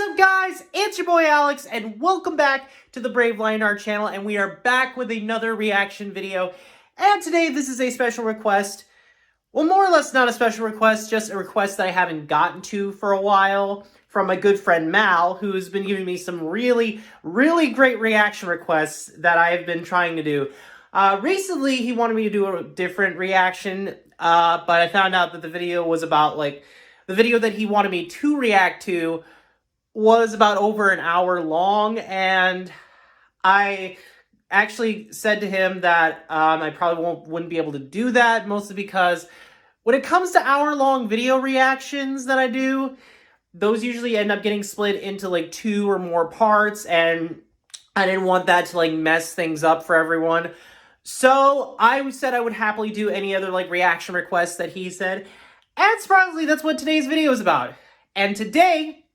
up, guys? It's your boy Alex, and welcome back to the Brave Lionheart channel, and we are back with another reaction video. And today, this is a special request. Well, more or less not a special request, just a request that I haven't gotten to for a while from my good friend Mal, who's been giving me some really great reaction requests that I've been trying to do. Recently, he wanted me to do a different reaction, but I found out that the video was about, the video that he wanted me to react to was about over an hour long, and I actually said to him that I probably wouldn't be able to do that, mostly because when it comes to hour-long video reactions that I do, those usually end up getting split into like 2 or more parts, and I didn't want that to like mess things up for everyone. So I said I would happily do any other like reaction requests that he said, and surprisingly, that's what today's video is about. And today,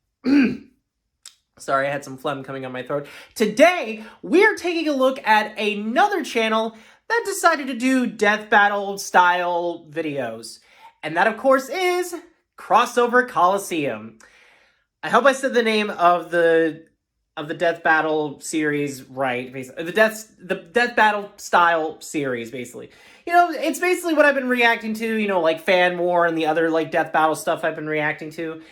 sorry, I had some phlegm coming on my throat. Today, we're taking a look at another channel that decided to do death battle style videos. And that, of course, is Crossover Colosseum. I hope I said the name of the death battle series right, basically. The death battle style series, basically. You know, it's basically what I've been reacting to, you know, like Fan War and the other like death battle stuff I've been reacting to.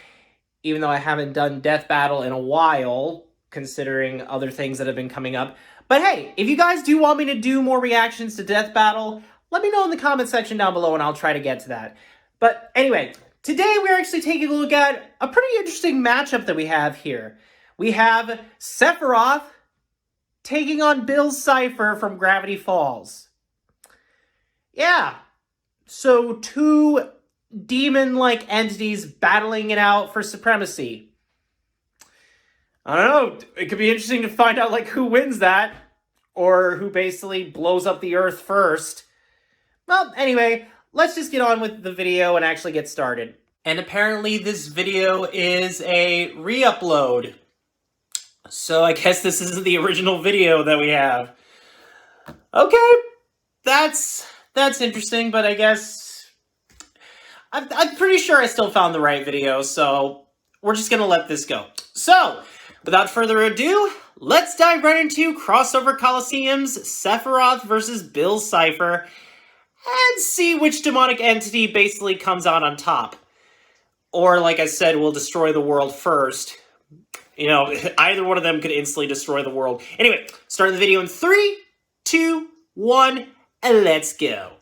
Even though I haven't done death battle in a while, considering other things that have been coming up. But hey, if you guys do want me to do more reactions to death battle, let me know in the comment section down below and I'll try to get to that. But anyway, today we're actually taking a look at a pretty interesting matchup that we have here. We have Sephiroth taking on Cipher from Gravity Falls. Yeah, so 2 demon-like entities battling it out for supremacy. I don't know, it could be interesting to find out like who wins that, or who basically blows up the earth first. Well, anyway, let's just get on with the video and actually get started. And apparently this video is a re-upload. So I guess this isn't the original video that we have. Okay, that's interesting, but I guess I'm pretty sure I still found the right video, so we're just gonna let this go. So, without further ado, let's dive right into Crossover Colosseum's Sephiroth versus Cipher, and see which demonic entity basically comes out on top. Or, like I said, will destroy the world first. You know, either one of them could instantly destroy the world. Anyway, starting the video in 3, 2, 1, and let's go.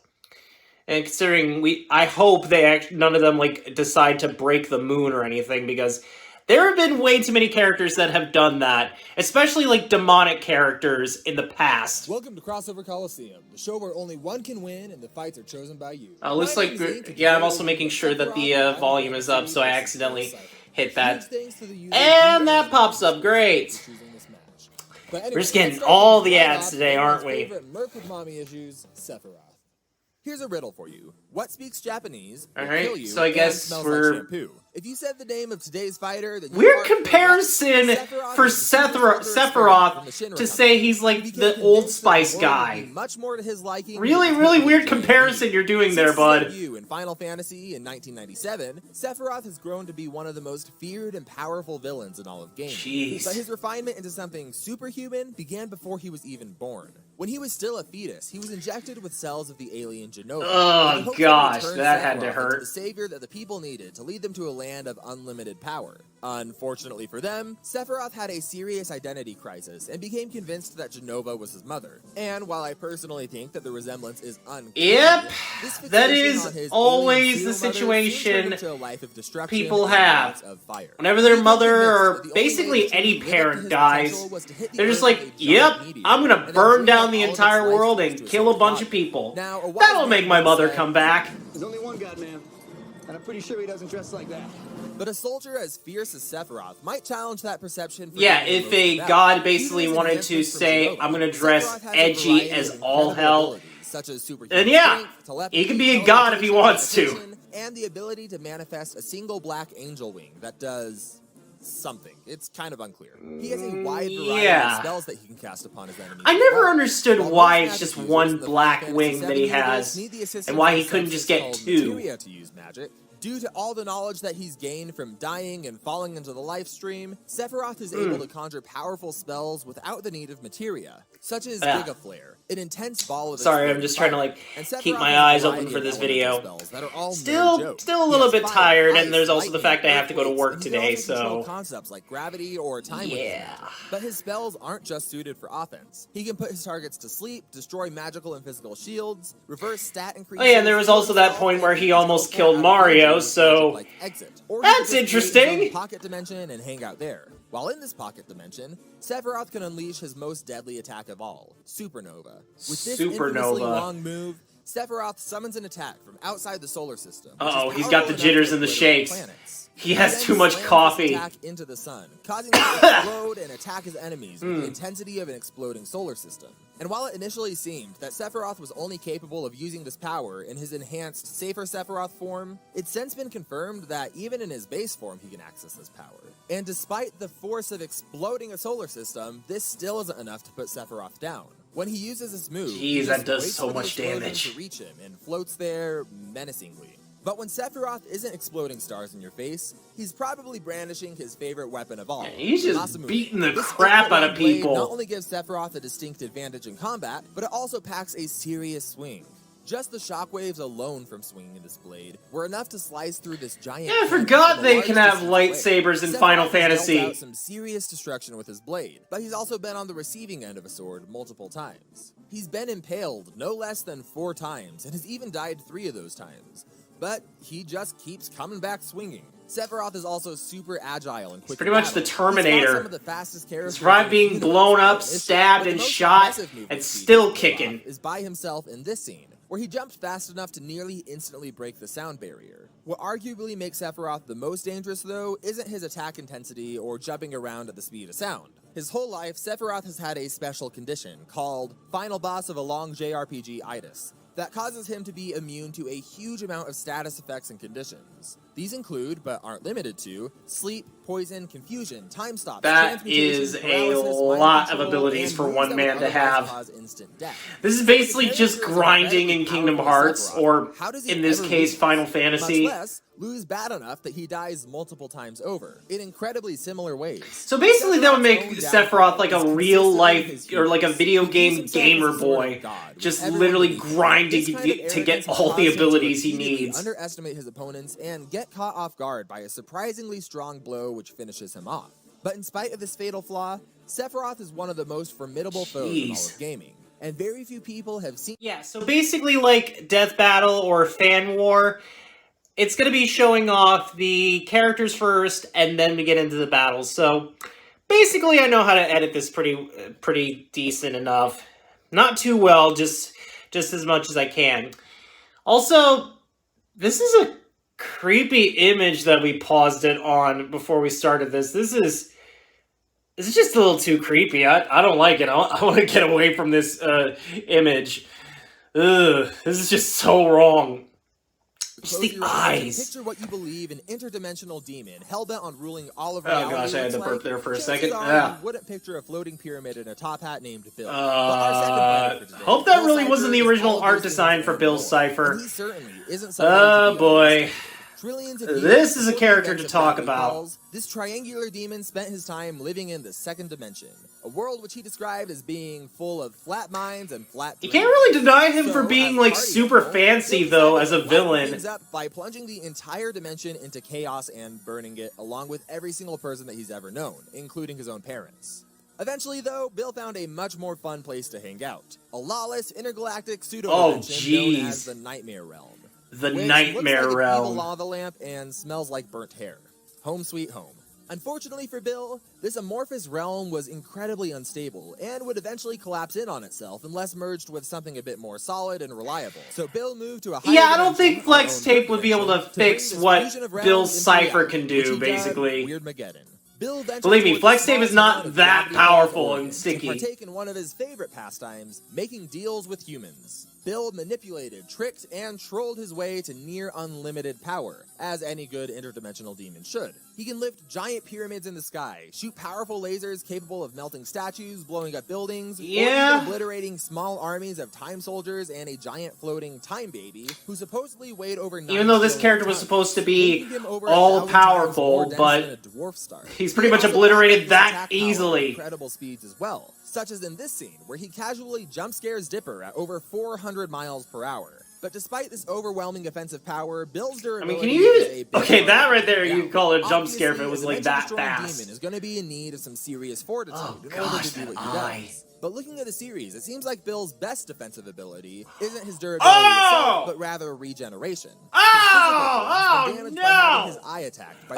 And considering I hope none of them like decide to break the moon or anything, because there have been way too many characters that have done that, especially like demonic characters in the past. Welcome to Crossover Colosseum, the show where only one can win and the fights are chosen by you. Looks like, yeah, I'm also making sure that the volume is up, so I accidentally hit that. And that pops up, great. We're just getting all the ads today, aren't we? Merc with mommy issues, Sephiroth. Here's a riddle for you. What speaks Japanese? Alright, so I guess we're... Like if you said the name of today's fighter... Weird comparison for Sephiroth to say he's like the Old Spice guy. Much more to his liking. Really weird comparison you're doing there, bud. In Final Fantasy in 1997, Sephiroth has grown to be one of the most feared and powerful villains in all of gaming. Jeez. But his refinement into something superhuman began before he was even born. When he was still a fetus, he was injected with cells of the alien Genova. Oh gosh, that had to hurt. The savior that the people needed to lead them to a land of unlimited power. Unfortunately for them, Sephiroth had a serious identity crisis and became convinced that Genova was his mother. And while I personally think that the resemblance is uncanny, yep, that is always the situation people have. Whenever their mother or basically any parent dies, they're just like, yep, I'm gonna burn down the entire world and kill a bunch of people. That'll make my mother come back. There's only one God, man. And I'm pretty sure he doesn't dress like that. But a soldier as fierce as Sephiroth might challenge that perception. Yeah, if a god basically wanted to say, I'm gonna dress edgy as all hell, then yeah, he can be a god if he wants to. And the ability to manifest a single black angel wing that does something. It's kind of unclear. He has a wide variety of spells that he can cast upon his enemies. I never understood why it's just one black wing that he has, and why he couldn't just get 2. Due to all the knowledge that he's gained from dying and falling into the life stream, Sephiroth is able to conjure powerful spells without the need of materia, such as Giga Flare, an intense ball of Sorry, I'm just trying to like keep my eyes open for this video. Still a little bit tired, and there's also the fact I have to go to work today, so concepts like gravity or time. But his spells aren't just suited for offense. He can put his targets to sleep, destroy magical and physical shields, reverse stat increases. Oh yeah, and there was also that point where he almost killed Mario, so that's interesting. Pocket dimension and hang out there. While in this pocket dimension, Sephiroth can unleash his most deadly attack of all, Supernova. With this infamously long move, Sephiroth summons an attack from outside the solar system. Uh-oh, he's got the jitters and the shakes. He has too much coffee. Attack into the sun, causing it to explode and attack his enemies with the intensity of an exploding solar system. And while it initially seemed that Sephiroth was only capable of using this power in his enhanced Safer Sephiroth form, it's since been confirmed that even in his base form he can access this power. And despite the force of exploding a solar system, this still isn't enough to put Sephiroth down. When he uses this move, jeez, that does so much damage to reach him and floats there menacingly. But when Sephiroth isn't exploding stars in your face, he's probably brandishing his favorite weapon of all. Yeah, he's just beating the crap out of people. Not only gives Sephiroth a distinct advantage in combat, but it also packs a serious swing. Just the shockwaves alone from swinging this blade were enough to slice through this giant. Yeah, I forgot they can have lightsabers in Final Fantasy. Dealt out some serious destruction with his blade, but he's also been on the receiving end of a sword multiple times. He's been impaled no less than 4 times, and has even died 3 of those times. But he just keeps coming back swinging. Sephiroth is also super agile and quick. He's pretty much the Terminator. Some of the fastest characters. Survived being blown up, stabbed, and shot, and still kicking. Is by himself in this scene, where he jumped fast enough to nearly instantly break the sound barrier. What arguably makes Sephiroth the most dangerous, though, isn't his attack intensity or jumping around at the speed of sound. His whole life, Sephiroth has had a special condition called Final Boss of a Long JRPG-itis that causes him to be immune to a huge amount of status effects and conditions. These include, but aren't limited to, sleep, poison, confusion, time stops. That is a lot of abilities for one man to have. This is basically just grinding in Kingdom Hearts, or in this case, Final Fantasy. Lose bad enough that he dies multiple times over, in incredibly similar ways. So basically that would make Sephiroth like a real life, or like a video game gamer boy, just literally grinding to get all the abilities he needs. Underestimate his opponents and get caught off guard by a surprisingly strong blow which finishes him off. But in spite of this fatal flaw, Sephiroth is one of the most formidable foes in all of gaming, and very few people have seen. Yeah, so basically like Death Battle or Fan War, it's going to be showing off the characters first, and then we get into the battles. So, basically, I know how to edit this pretty decent enough. Not too well, just as much as I can. Also, this is a creepy image that we paused it on before we started this. This is just a little too creepy. I don't like it. I want to get away from this image. Ugh, this is just so wrong. Just the eyes. Picture what you believe an interdimensional demon hell-bent on ruling all of reality. Oh gosh, I had to burp there for a second. You wouldn't picture a floating pyramid in a top hat named Bill. Hope that really wasn't the original art design for Bill's cipher. He certainly isn't. Oh boy. This is a character to talk about. This triangular demon spent his time living in the second dimension, a world which he described as being full of flat minds and flat. You can't really deny him for being like super fancy though as a villain. Ends up by plunging the entire dimension into chaos and burning it, along with every single person that he's ever known, including his own parents. Eventually, though, Bill found a much more fun place to hang out: a lawless intergalactic pseudo-dimension known as the Nightmare Realm. The which Nightmare looks like Realm. An evil lava lamp and smells like burnt hair. Home sweet home. Unfortunately for Bill, this amorphous realm was incredibly unstable and would eventually collapse in on itself unless merged with something a bit more solid and reliable. So Bill moved to a higher I don't think Flex Tape would be able to fix what Bill's cipher can do, basically. Believe me, Flex Tape is not that powerful and sticky. To partake in one of his favorite pastimes, making deals with humans. Bill manipulated, tricked, and trolled his way to near unlimited power, as any good interdimensional demon should. He can lift giant pyramids in the sky, shoot powerful lasers capable of melting statues, blowing up buildings, or even obliterating small armies of time soldiers and a giant floating time baby who supposedly weighed over 9 Even though this character was supposed to be all-powerful, but he's pretty much obliterated that easily. Incredible speeds as well, such as in this scene, where he casually jump scares Dipper at over 400 miles per hour. But despite this overwhelming offensive power, Bill's durability can you even... Okay, that right there, you call it a jump scare if it was like that fast. Demon is going to be in need of some serious fortitude in order to do what he does. But looking at the series, it seems like Bill's best defensive ability isn't his durability itself, but rather regeneration. Oh no! By having his eye attacked by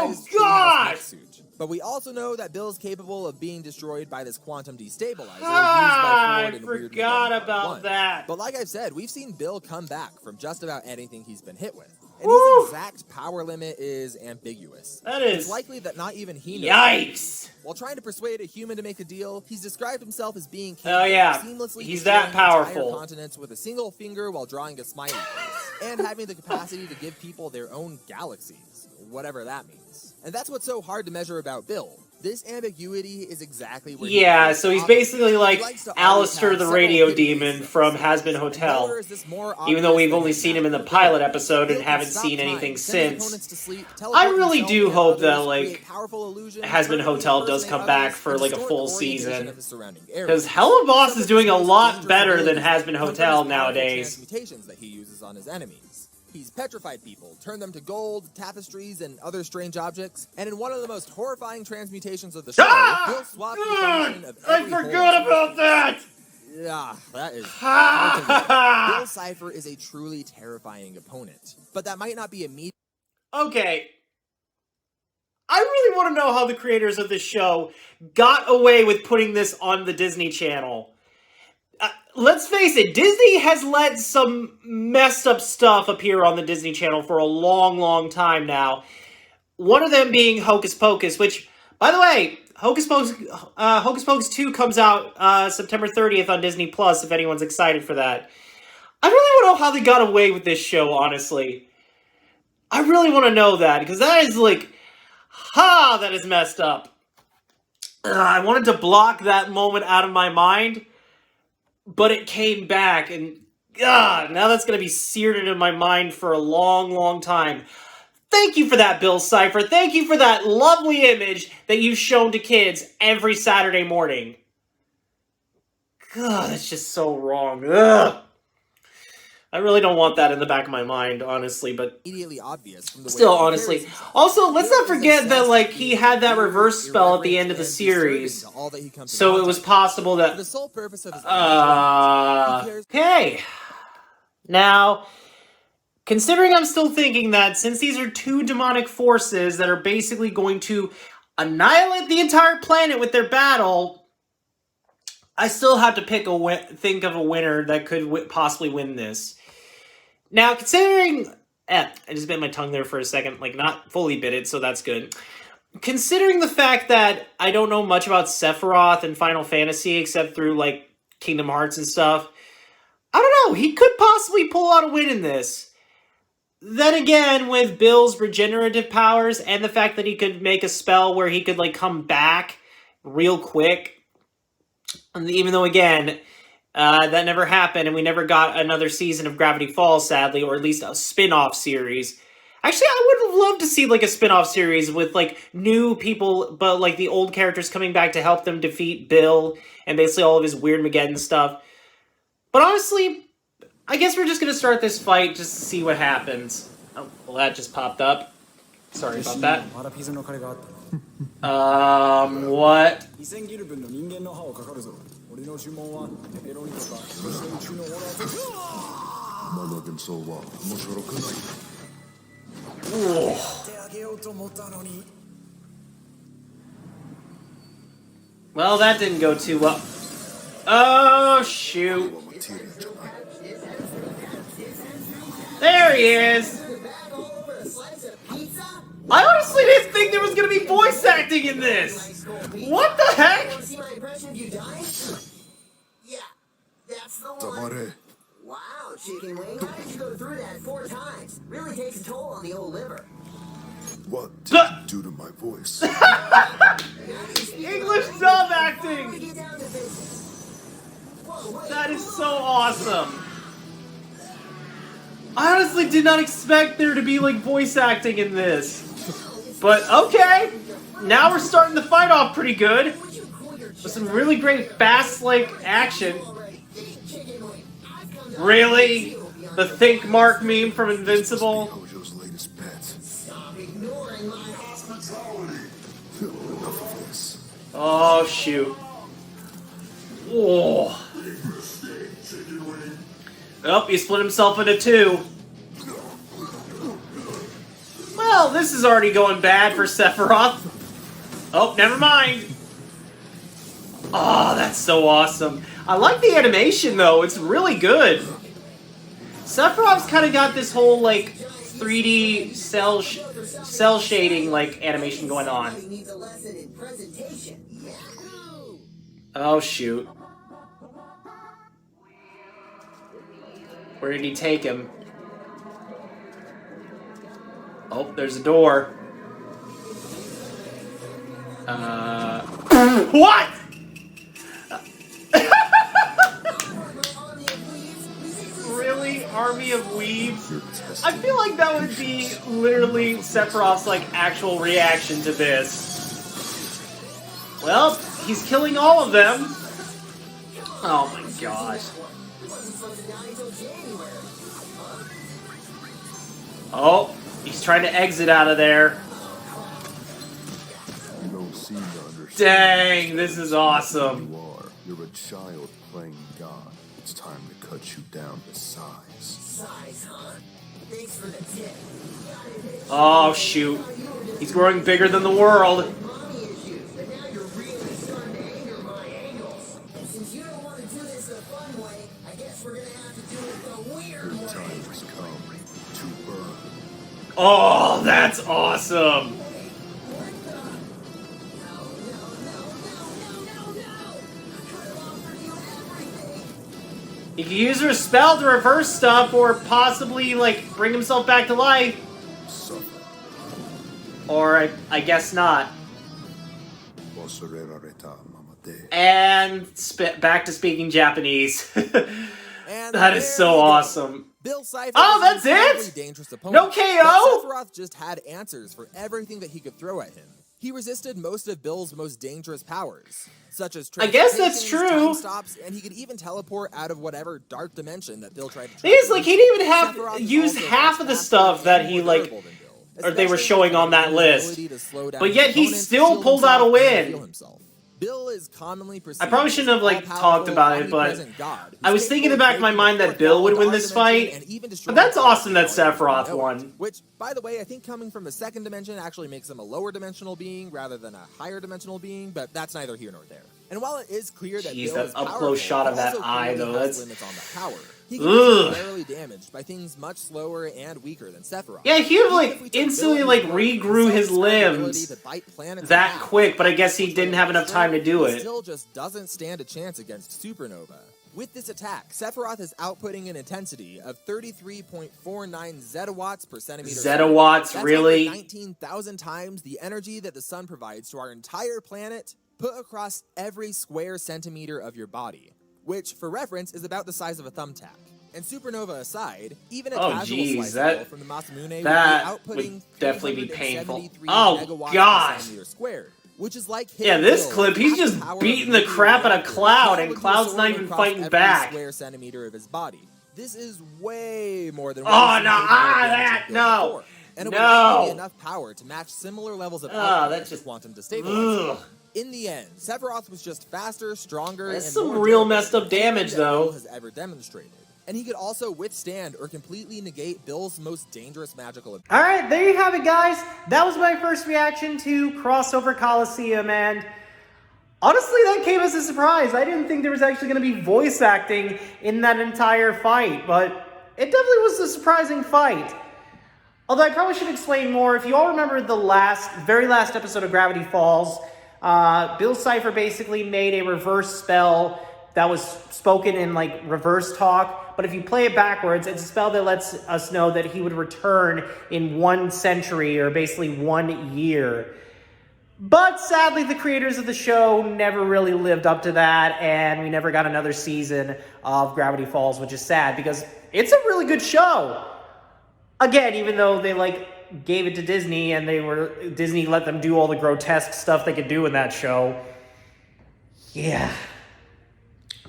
this improvised mech suit. But we also know that Bill's capable of being destroyed by this quantum destabilizer used by Ford in Weird forgot about that. But like I've said, we've seen Bill come back from just about anything he's been hit with. And his exact power limit is ambiguous. That is... It's likely that not even he knows. Yikes! While trying to persuade a human to make a deal, he's described himself as being capable of seamlessly he's that powerful. Entire continents with a single finger while drawing a smiley face, and having the capacity to give people their own galaxies, whatever that means. And that's what's so hard to measure about Bill. This ambiguity is exactly where so he's basically like Alistair the radio demon from Has Been Hotel, even though we've only seen him in the pilot episode and haven't seen anything since. I really do hope that like Has Been Hotel does come back for like a full season, because Hello Boss is doing a lot better than Has Been Hotel nowadays. That he uses on his enemies. He's petrified people, turned them to gold, tapestries, and other strange objects. And in one of the most horrifying transmutations of the show, Bill swapped the function of every I forgot about that! Yeah, that is hard to Bill Cipher is a truly terrifying opponent. But that might not be immediate. Okay. I really want to know how the creators of this show got away with putting this on the Disney Channel. Let's face it, Disney has let some messed up stuff appear on the Disney Channel for a long, long time now. One of them being Hocus Pocus, which, by the way, Hocus Pocus 2 comes out September 30th on Disney Plus, if anyone's excited for that. I really want to know how they got away with this show, honestly. I really want to know that, because that is like, that is messed up. I wanted to block that moment out of my mind, but it came back, and now that's going to be seared into my mind for a long, long time. Thank you for that, Bill Cipher. Thank you for that lovely image that you've shown to kids every Saturday morning. God, that's just so wrong. I really don't want that in the back of my mind, honestly, but immediately obvious from the still, honestly. Also, let's not forget that, like, he had that reverse spell at the end of the series, so it was possible that... the sole purpose of his okay. Now, considering I'm still thinking that since these are two demonic forces that are basically going to annihilate the entire planet with their battle, I still have to think of a winner that could possibly win this. Now, considering... I just bit my tongue there for a second. Like, not fully bit it, so that's good. Considering the fact that I don't know much about Sephiroth and Final Fantasy, except through, like, Kingdom Hearts and stuff, I don't know. He could possibly pull out a win in this. Then again, with Bill's regenerative powers and the fact that he could make a spell where he could, like, come back real quick... And even though, again, that never happened, and we never got another season of Gravity Falls, sadly, or at least a spin-off series. Actually, I would have loved to see, like, a spin-off series with, like, new people, but, like, the old characters coming back to help them defeat Bill, and basically all of his Weird Mageddon stuff. But honestly, I guess we're just gonna start this fight just to see what happens. Oh, well, that just popped up. Sorry about that. What? Well, that didn't go too well. Oh, shoot. There he is. I honestly didn't think there was going to be voice acting in this. What the heck? Wow, chicken wing. How did you go through that 4 times? Really takes a toll on the old liver. What did you do to my voice? English dub acting! That is so awesome. I honestly did not expect there to be, like, voice acting in this. But, okay. Now we're starting the fight off pretty good. With some really great fast, like, action. Really? The Think Mark meme from Invincible? Hojo's latest pet. Stop ignoring my hospitality. Enough of this. Oh, shoot. Oh. Oh, he split himself into 2. Well, this is already going bad for Sephiroth. Oh, never mind. Oh, that's so awesome. I like the animation, though. It's really good. Sephiroth's kind of got this whole, like, 3D cell shading, like, animation going on. Oh, shoot. Where did he take him? Oh, there's a door. What? Really? Army of Weebs? I feel like that would be literally Sephiroth's, like, actual reaction to this. Well, he's killing all of them. Oh my gosh. Oh, he's trying to exit out of there. You don't seem to understand. Dang, this is awesome. You are. You're a child playing God. It's time to cut you down to size. Size, huh? Thanks for the tip. Oh, shoot. He's growing bigger than the world. Mommy issues, but now you're really starting to anger my angles. And since you don't want to do this the fun way, I guess we're gonna have to do it the weird Your way. time has come to burn. Oh, that's awesome. He can use her spell to reverse stuff or possibly, like, bring himself back to life. Suffer. Or, I guess not. Posso reta, mamate. And back to speaking Japanese. And That is so awesome. Bill Cipher Oh, is that's an incredibly it? dangerous opponent. No KO? But Sephiroth just had answers for everything that he could throw at him. He resisted most of Bill's most dangerous powers, such as I guess that's transmutations, true. time stops, and he could even teleport out of whatever dark dimension that Bill tried to. Thing is, like, he didn't even Sephiroth have is use also half much of the faster stuff that and he, more like, durable than Bill, or they were especially showing on that his list. ability to slow down But his yet he opponents, still shield pulled out a himself, and win. heal himself. Bill is commonly perceived I probably shouldn't have, like, as an talked about it, but omnipresent God I was who's thinking in the capable back of my breaking mind the that Bill fourth would wall win of this our dimension fight. and even But destroy that's the awesome that fourth wall Sephiroth of our won. Which, by the way, I think coming from the second dimension actually makes him a lower dimensional being rather than a higher dimensional being, but that's neither here nor there. And while it is clear that Jeez, Bill that is up-close powerful, shot of he that also eye, clearly though, has that's- limits on the power. He can Ugh. be barely damaged by things much slower and weaker than Sephiroth. Yeah, he would, Even like, if we took instantly, Bill like, at his word, regrew his himself, ability limbs to bite planets that in half, quick, but I guess he still didn't have enough time to do he it. Still just doesn't stand a chance against Supernova. With this attack, Sephiroth is outputting an intensity of 33.49 zetawatts per centimeter. Zetawatts, That's really? over 19,000 times the energy that the sun provides to our entire planet, put across every square centimeter of your body, which, for reference, is about the size of a thumbtack. And Supernova aside, even a Oh, casual geez, slice that- roll from the Masamune that would be outputting would definitely be painful. 373 Oh, megawatts gosh. per centimeter squared, which is like Yeah, hitting this Bill clip, he's at the just power of beating a the nuclear crap out of reactor. Cloud, That and would be Cloud's soaring not even across fighting every back. Square centimeter of his body. This is way more than. Oh, what no, we've seen Bill that, do no, before. And it would no. only be enough power to match similar levels of output that's to just- quantum destabilizing. Ugh. In the end, Sephiroth was just faster, stronger, That's and some more real durable messed up than anything damage, that though. Bill has ever demonstrated. And he could also withstand or completely negate Bill's most dangerous magical ability. Alright, there you have it, guys. That was my first reaction to Crossover Colosseum, and honestly, that came as a surprise. I didn't think there was actually going to be voice acting in that entire fight, but it definitely was a surprising fight. Although I probably should explain more. If you all remember the very last episode of Gravity Falls, Bill Cipher basically made a reverse spell that was spoken in, like, reverse talk, but if you play it backwards, it's a spell that lets us know that he would return in 1 century, or basically 1 year. But sadly, the creators of the show never really lived up to that, and we never got another season of Gravity Falls, which is sad, because it's a really good show. Again, even though they, like, gave it to Disney, and Disney let them do all the grotesque stuff they could do in that show. Yeah.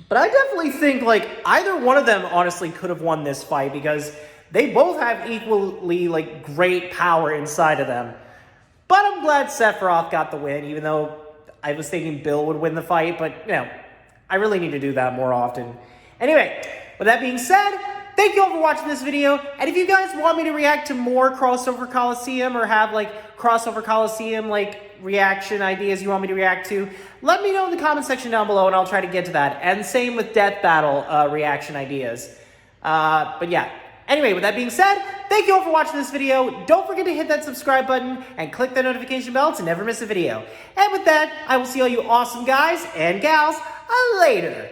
But I definitely think, like, either one of them honestly could have won this fight, because they both have equally, like, great power inside of them. But I'm glad Sephiroth got the win, even though I was thinking Bill would win the fight. But, you know, I really need to do that more often. Anyway, with that being said, thank you all for watching this video. And if you guys want me to react to more Crossover Colosseum, or have, like, Crossover Colosseum, like, reaction ideas you want me to react to, let me know in the comment section down below, and I'll try to get to that. And same with Death Battle reaction ideas. But yeah. Anyway, with that being said, thank you all for watching this video. Don't forget to hit that subscribe button and click the notification bell to never miss a video. And with that, I will see all you awesome guys and gals later.